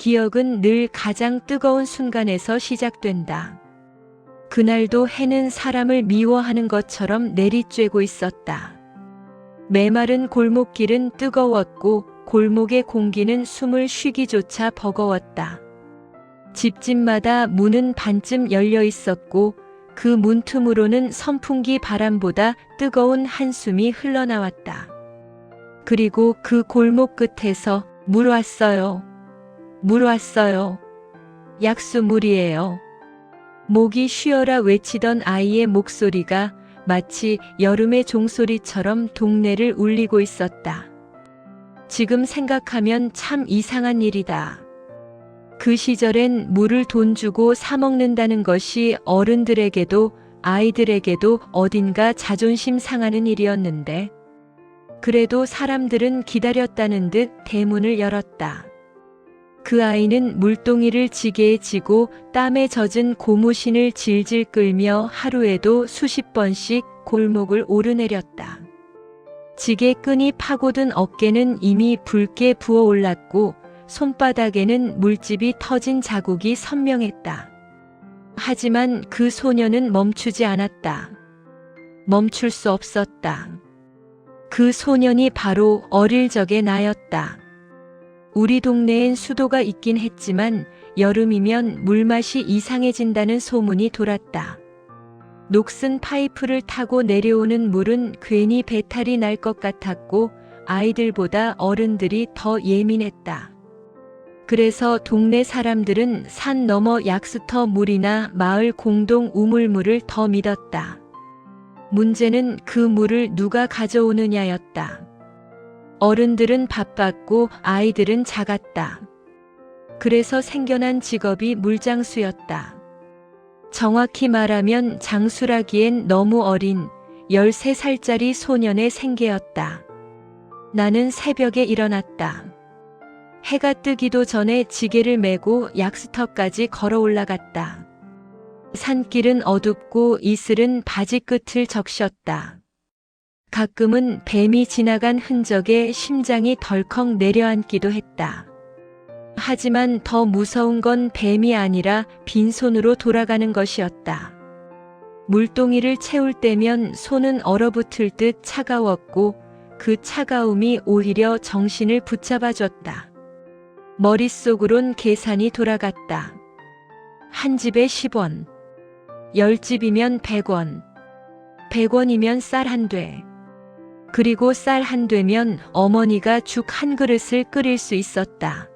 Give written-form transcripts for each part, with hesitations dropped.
기억은 늘 가장 뜨거운 순간에서 시작된다. 그날도 해는 사람을 미워하는 것처럼 내리쬐고 있었다. 메마른 골목길은 뜨거웠고 골목의 공기는 숨을 쉬기조차 버거웠다. 집집마다 문은 반쯤 열려 있었고 그 문틈으로는 선풍기 바람보다 뜨거운 한숨이 흘러나왔다. 그리고 그 골목 끝에서 물 왔어요. 물 왔어요. 약수물이에요. 목이 쉬어라 외치던 아이의 목소리가 마치 여름의 종소리처럼 동네를 울리고 있었다. 지금 생각하면 참 이상한 일이다. 그 시절엔 물을 돈 주고 사 먹는다는 것이 어른들에게도 아이들에게도 어딘가 자존심 상하는 일이었는데, 그래도 사람들은 기다렸다는 듯 대문을 열었다. 그 아이는 물동이를 지게에 지고 땀에 젖은 고무신을 질질 끌며 하루에도 수십 번씩 골목을 오르내렸다. 지게 끈이 파고든 어깨는 이미 붉게 부어올랐고 손바닥에는 물집이 터진 자국이 선명했다. 하지만 그 소녀는 멈추지 않았다. 멈출 수 없었다. 그 소년이 바로 어릴 적의 나였다. 우리 동네엔 수도가 있긴 했지만 여름이면 물맛이 이상해진다는 소문이 돌았다. 녹슨 파이프를 타고 내려오는 물은 괜히 배탈이 날 것 같았고 아이들보다 어른들이 더 예민했다. 그래서 동네 사람들은 산 너머 약수터 물이나 마을 공동 우물물을 더 믿었다. 문제는 그 물을 누가 가져오느냐였다. 어른들은 바빴고 아이들은 작았다. 그래서 생겨난 직업이 물장수였다. 정확히 말하면 장수라기엔 너무 어린 13살짜리 소년의 생계였다. 나는 새벽에 일어났다. 해가 뜨기도 전에 지게를 메고 약수터까지 걸어 올라갔다. 산길은 어둡고 이슬은 바지 끝을 적셨다. 가끔은 뱀이 지나간 흔적에 심장이 덜컥 내려앉기도 했다. 하지만 더 무서운 건 뱀이 아니라 빈손으로 돌아가는 것이었다. 물동이를 채울 때면 손은 얼어붙을 듯 차가웠고 그 차가움이 오히려 정신을 붙잡아줬다. 머릿속으론 계산이 돌아갔다. 한 집에 10원, 10집이면 100원, 100원이면 쌀 한 돼. 그리고 쌀 한 되면 어머니가 죽 한 그릇을 끓일 수 있었다.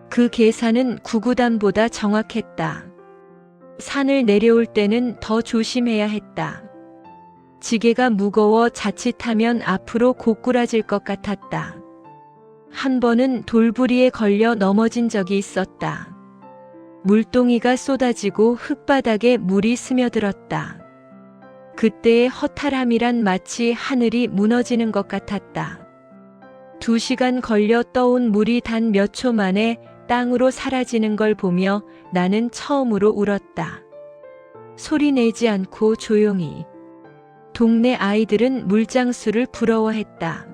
그 계산은 구구단보다 정확했다. 산을 내려올 때는 더 조심해야 했다. 지게가 무거워 자칫하면 앞으로 고꾸라질 것 같았다. 한 번은 돌부리에 걸려 넘어진 적이 있었다. 물동이가 쏟아지고 흙바닥에 물이 스며들었다. 그때의 허탈함이란 마치 하늘이 무너지는 것 같았다. 2시간 걸려 떠온 물이 단 몇 초 만에 땅으로 사라지는 걸 보며 나는 처음으로 울었다. 소리 내지 않고 조용히. 동네 아이들은 물장수를 부러워했다.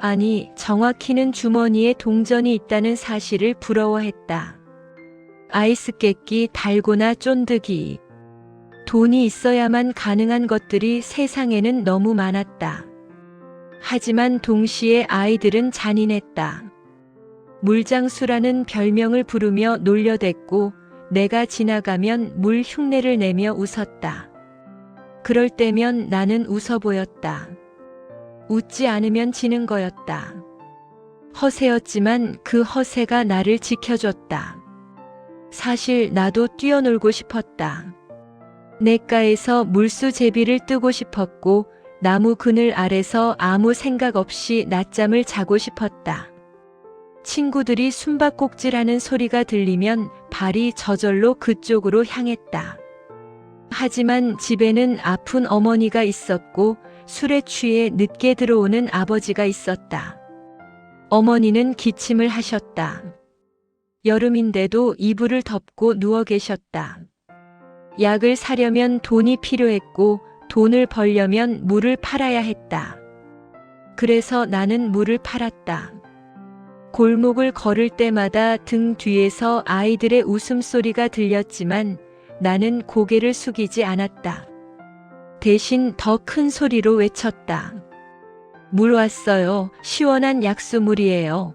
아니, 정확히는 주머니에 동전이 있다는 사실을 부러워했다. 아이스깨끼, 달고나 쫀득이. 돈이 있어야만 가능한 것들이 세상에는 너무 많았다. 하지만 동시에 아이들은 잔인했다. 물장수라는 별명을 부르며 놀려댔고 내가 지나가면 물 흉내를 내며 웃었다. 그럴 때면 나는 웃어 보였다. 웃지 않으면 지는 거였다. 허세였지만 그 허세가 나를 지켜줬다. 사실 나도 뛰어놀고 싶었다. 냇가에서 물수제비를 뜨고 싶었고 나무 그늘 아래서 아무 생각 없이 낮잠을 자고 싶었다. 친구들이 숨바꼭질하는 소리가 들리면 발이 저절로 그쪽으로 향했다. 하지만 집에는 아픈 어머니가 있었고 술에 취해 늦게 들어오는 아버지가 있었다. 어머니는 기침을 하셨다. 여름인데도 이불을 덮고 누워 계셨다. 약을 사려면 돈이 필요했고 돈을 벌려면 물을 팔아야 했다. 그래서 나는 물을 팔았다. 골목을 걸을 때마다 등 뒤에서 아이들의 웃음소리가 들렸지만 나는 고개를 숙이지 않았다. 대신 더 큰 소리로 외쳤다. 물 왔어요. 시원한 약수물이에요.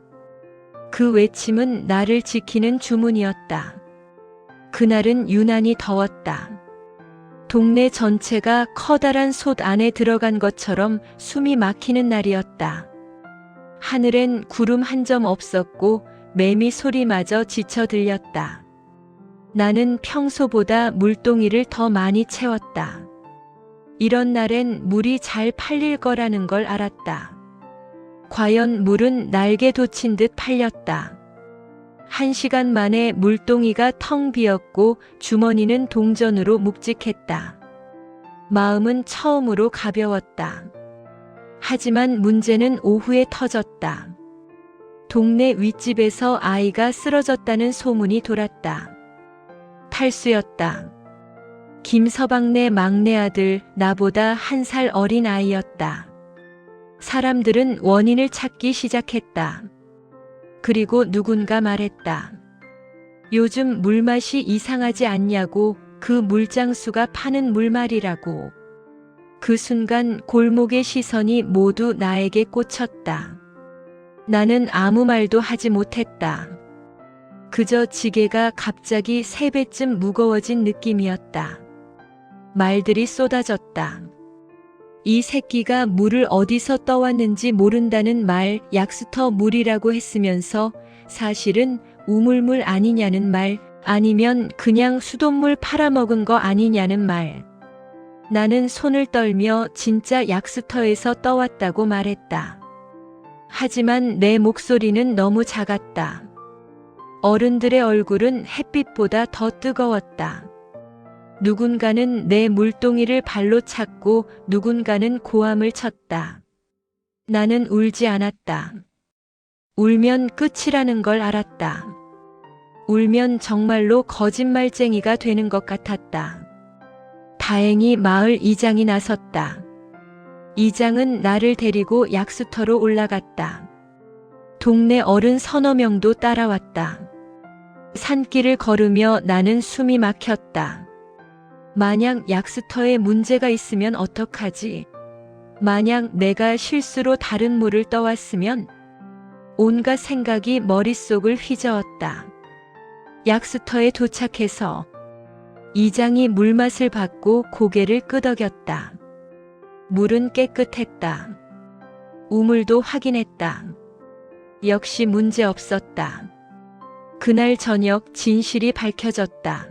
그 외침은 나를 지키는 주문이었다. 그날은 유난히 더웠다. 동네 전체가 커다란 솥 안에 들어간 것처럼 숨이 막히는 날이었다. 하늘엔 구름 한 점 없었고 매미 소리마저 지쳐 들렸다. 나는 평소보다 물동이를 더 많이 채웠다. 이런 날엔 물이 잘 팔릴 거라는 걸 알았다. 과연 물은 날개 돋친 듯 팔렸다. 1시간 만에 물동이가 텅 비었고 주머니는 동전으로 묵직했다. 마음은 처음으로 가벼웠다. 하지만 문제는 오후에 터졌다. 동네 윗집에서 아이가 쓰러졌다는 소문이 돌았다. 탈수였다. 김서방네 막내 아들, 나보다 1살 어린 아이였다. 사람들은 원인을 찾기 시작했다. 그리고 누군가 말했다. 요즘 물맛이 이상하지 않냐고, 그 물장수가 파는 물말이라고. 그 순간 골목의 시선이 모두 나에게 꽂혔다. 나는 아무 말도 하지 못했다. 그저 지게가 갑자기 3배쯤 무거워진 느낌이었다. 말들이 쏟아졌다. 이 새끼가 물을 어디서 떠왔는지 모른다는 말, 약수터 물이라고 했으면서 사실은 우물물 아니냐는 말, 아니면 그냥 수돗물 팔아먹은 거 아니냐는 말. 나는 손을 떨며 진짜 약수터에서 떠왔다고 말했다. 하지만 내 목소리는 너무 작았다. 어른들의 얼굴은 햇빛보다 더 뜨거웠다. 누군가는 내 물동이를 발로 찼고 누군가는 고함을 쳤다. 나는 울지 않았다. 울면 끝이라는 걸 알았다. 울면 정말로 거짓말쟁이가 되는 것 같았다. 다행히 마을 이장이 나섰다. 이장은 나를 데리고 약수터로 올라갔다. 동네 어른 서너 명도 따라왔다. 산길을 걸으며 나는 숨이 막혔다. 만약 약수터에 문제가 있으면 어떡하지? 만약 내가 실수로 다른 물을 떠왔으면? 온갖 생각이 머릿속을 휘저었다. 약수터에 도착해서 이장이 물맛을 받고 고개를 끄덕였다. 물은 깨끗했다. 우물도 확인했다. 역시 문제 없었다. 그날 저녁 진실이 밝혀졌다.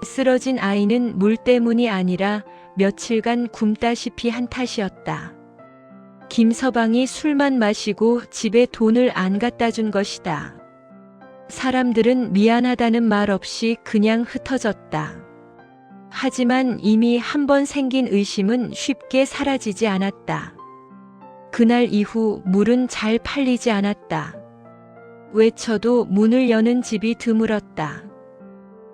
쓰러진 아이는 물 때문이 아니라 며칠간 굶다시피 한 탓이었다. 김서방이 술만 마시고 집에 돈을 안 갖다 준 것이다. 사람들은 미안하다는 말 없이 그냥 흩어졌다. 하지만 이미 한 번 생긴 의심은 쉽게 사라지지 않았다. 그날 이후 물은 잘 팔리지 않았다. 외쳐도 문을 여는 집이 드물었다.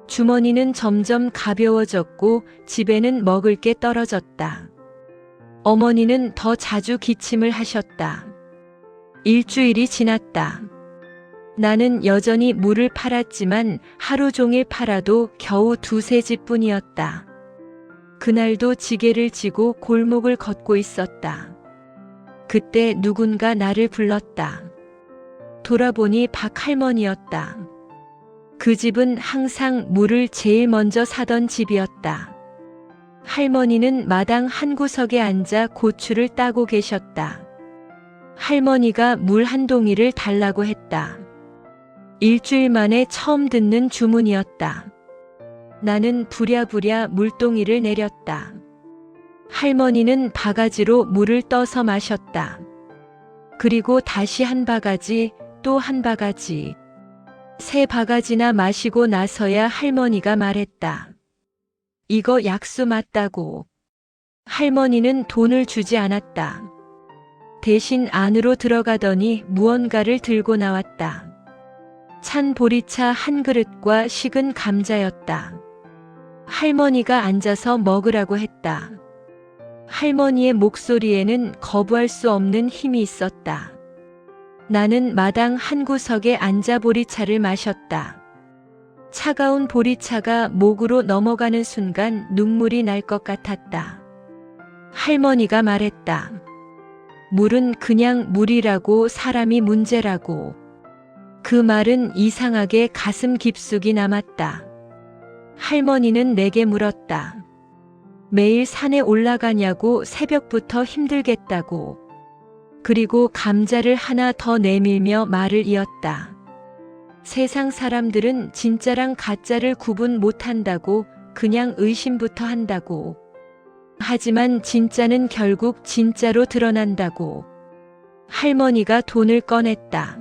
주머니는 점점 가벼워졌고 집에는 먹을 게 떨어졌다. 어머니는 더 자주 기침을 하셨다. 일주일이 지났다. 나는 여전히 물을 팔았지만 하루 종일 팔아도 겨우 2-3 집뿐이었다. 그날도 지게를 지고 골목을 걷고 있었다. 그때 누군가 나를 불렀다. 돌아보니 박할머니였다. 그 집은 항상 물을 제일 먼저 사던 집이었다. 할머니는 마당 한 구석에 앉아 고추를 따고 계셨다. 할머니가 물 한 동이를 달라고 했다. 일주일 만에 처음 듣는 주문이었다. 나는 부랴부랴 물동이를 내렸다. 할머니는 바가지로 물을 떠서 마셨다. 그리고 다시 한 바가지, 또 한 바가지. 3바가지나 마시고 나서야 할머니가 말했다. 이거 약수 맞다고. 할머니는 돈을 주지 않았다. 대신 안으로 들어가더니 무언가를 들고 나왔다. 찬 보리차 한 그릇과 식은 감자였다. 할머니가 앉아서 먹으라고 했다. 할머니의 목소리에는 거부할 수 없는 힘이 있었다. 나는 마당 한 구석에 앉아 보리차를 마셨다. 차가운 보리차가 목으로 넘어가는 순간 눈물이 날 것 같았다. 할머니가 말했다. 물은 그냥 물이라고, 사람이 문제라고. 그 말은 이상하게 가슴 깊숙이 남았다. 할머니는 내게 물었다. 매일 산에 올라가냐고, 새벽부터 힘들겠다고. 그리고 감자를 하나 더 내밀며 말을 이었다. 세상 사람들은 진짜랑 가짜를 구분 못한다고, 그냥 의심부터 한다고. 하지만 진짜는 결국 진짜로 드러난다고. 할머니가 돈을 꺼냈다.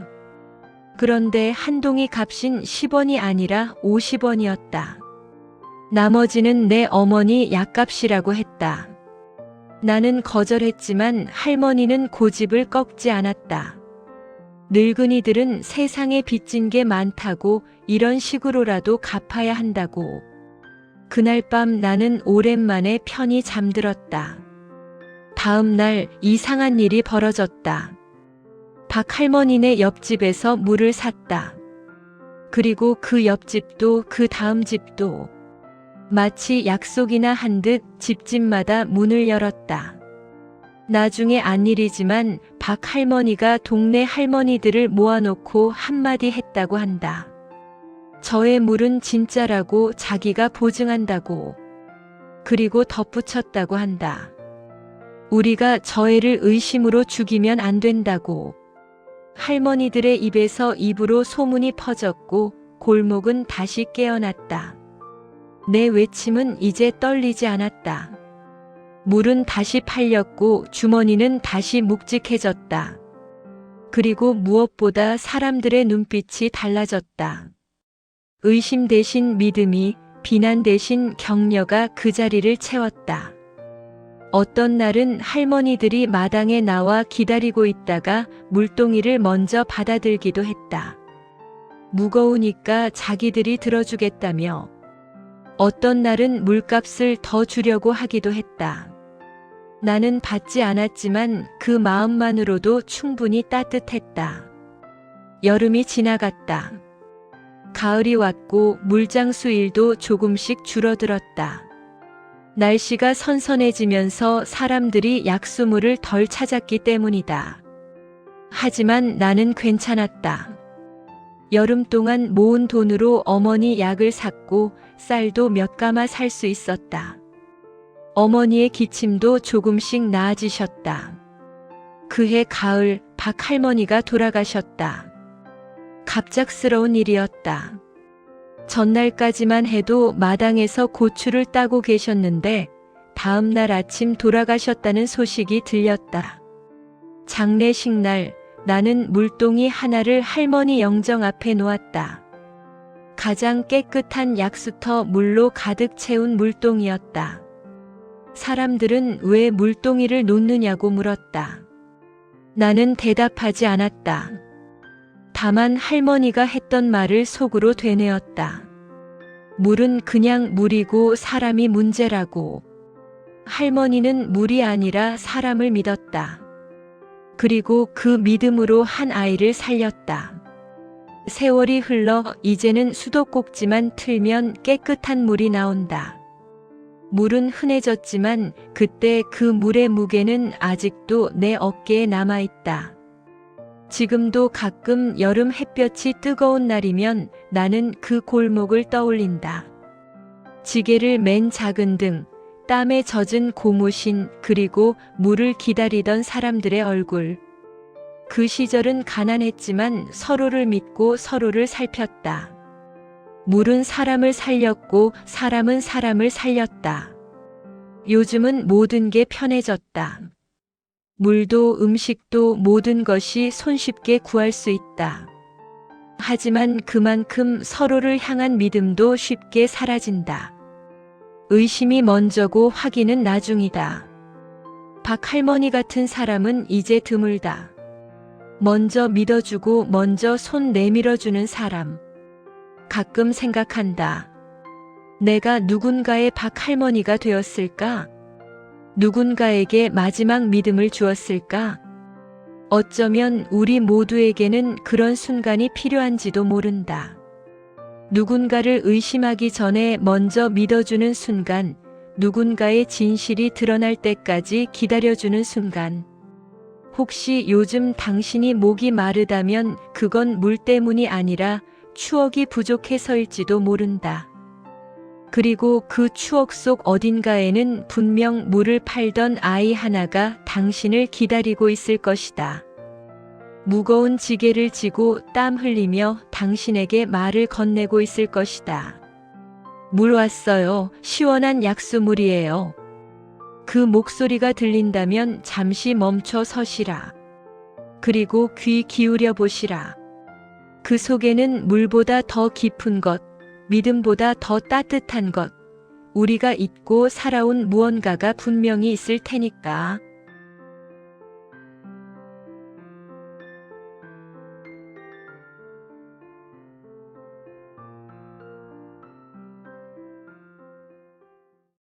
그런데 한 동이 값인 10원이 아니라 50원이었다. 나머지는 내 어머니 약값이라고 했다. 나는 거절했지만 할머니는 고집을 꺾지 않았다. 늙은이들은 세상에 빚진 게 많다고, 이런 식으로라도 갚아야 한다고. 그날 밤 나는 오랜만에 편히 잠들었다. 다음 날 이상한 일이 벌어졌다. 박 할머니네 옆집에서 물을 샀다. 그리고 그 옆집도, 그 다음 집도. 마치 약속이나 한 듯 집집마다 문을 열었다. 나중에 안 일이지만 박 할머니가 동네 할머니들을 모아놓고 한마디 했다고 한다. 저의 물은 진짜라고, 자기가 보증한다고. 그리고 덧붙였다고 한다. 우리가 저 애를 의심으로 죽이면 안 된다고. 할머니들의 입에서 입으로 소문이 퍼졌고 골목은 다시 깨어났다. 내 외침은 이제 떨리지 않았다. 물은 다시 팔렸고 주머니는 다시 묵직해졌다. 그리고 무엇보다 사람들의 눈빛이 달라졌다. 의심 대신 믿음이, 비난 대신 격려가 그 자리를 채웠다. 어떤 날은 할머니들이 마당에 나와 기다리고 있다가 물동이를 먼저 받아들기도 했다. 무거우니까 자기들이 들어주겠다며. 어떤 날은 물값을 더 주려고 하기도 했다. 나는 받지 않았지만 그 마음만으로도 충분히 따뜻했다. 여름이 지나갔다. 가을이 왔고 물장수 일도 조금씩 줄어들었다. 날씨가 선선해지면서 사람들이 약수물을 덜 찾았기 때문이다. 하지만 나는 괜찮았다. 여름 동안 모은 돈으로 어머니 약을 샀고 쌀도 몇 가마 살 수 있었다. 어머니의 기침도 조금씩 나아지셨다. 그해 가을 박 할머니가 돌아가셨다. 갑작스러운 일이었다. 전날까지만 해도 마당에서 고추를 따고 계셨는데 다음 날 아침 돌아가셨다는 소식이 들렸다. 장례식 날 나는 물동이 하나를 할머니 영정 앞에 놓았다. 가장 깨끗한 약수터 물로 가득 채운 물동이었다. 사람들은 왜 물동이를 놓느냐고 물었다. 나는 대답하지 않았다. 다만 할머니가 했던 말을 속으로 되뇌었다. 물은 그냥 물이고 사람이 문제라고. 할머니는 물이 아니라 사람을 믿었다. 그리고 그 믿음으로 한 아이를 살렸다. 세월이 흘러 이제는 수도꼭지만 틀면 깨끗한 물이 나온다. 물은 흔해졌지만 그때 그 물의 무게는 아직도 내 어깨에 남아있다. 지금도 가끔 여름 햇볕이 뜨거운 날이면 나는 그 골목을 떠올린다. 지게를 맨 작은 등, 땀에 젖은 고무신, 그리고 물을 기다리던 사람들의 얼굴. 그 시절은 가난했지만 서로를 믿고 서로를 살폈다. 물은 사람을 살렸고 사람은 사람을 살렸다. 요즘은 모든 게 편해졌다. 물도 음식도 모든 것이 손쉽게 구할 수 있다. 하지만 그만큼 서로를 향한 믿음도 쉽게 사라진다. 의심이 먼저고 확인은 나중이다. 박 할머니 같은 사람은 이제 드물다. 먼저 믿어주고 먼저 손 내밀어주는 사람. 가끔 생각한다. 내가 누군가의 박 할머니가 되었을까? 누군가에게 마지막 믿음을 주었을까? 어쩌면 우리 모두에게는 그런 순간이 필요한지도 모른다. 누군가를 의심하기 전에 먼저 믿어주는 순간, 누군가의 진실이 드러날 때까지 기다려주는 순간. 혹시 요즘 당신이 목이 마르다면 그건 물 때문이 아니라 추억이 부족해서일지도 모른다. 그리고 그 추억 속 어딘가에는 분명 물을 팔던 아이 하나가 당신을 기다리고 있을 것이다. 무거운 지게를 지고 땀 흘리며 당신에게 말을 건네고 있을 것이다. 물 왔어요. 시원한 약수물이에요. 그 목소리가 들린다면 잠시 멈춰 서시라. 그리고 귀 기울여 보시라. 그 속에는 물보다 더 깊은 것, 믿음보다 더 따뜻한 것, 우리가 잊고 살아온 무언가가 분명히 있을 테니까.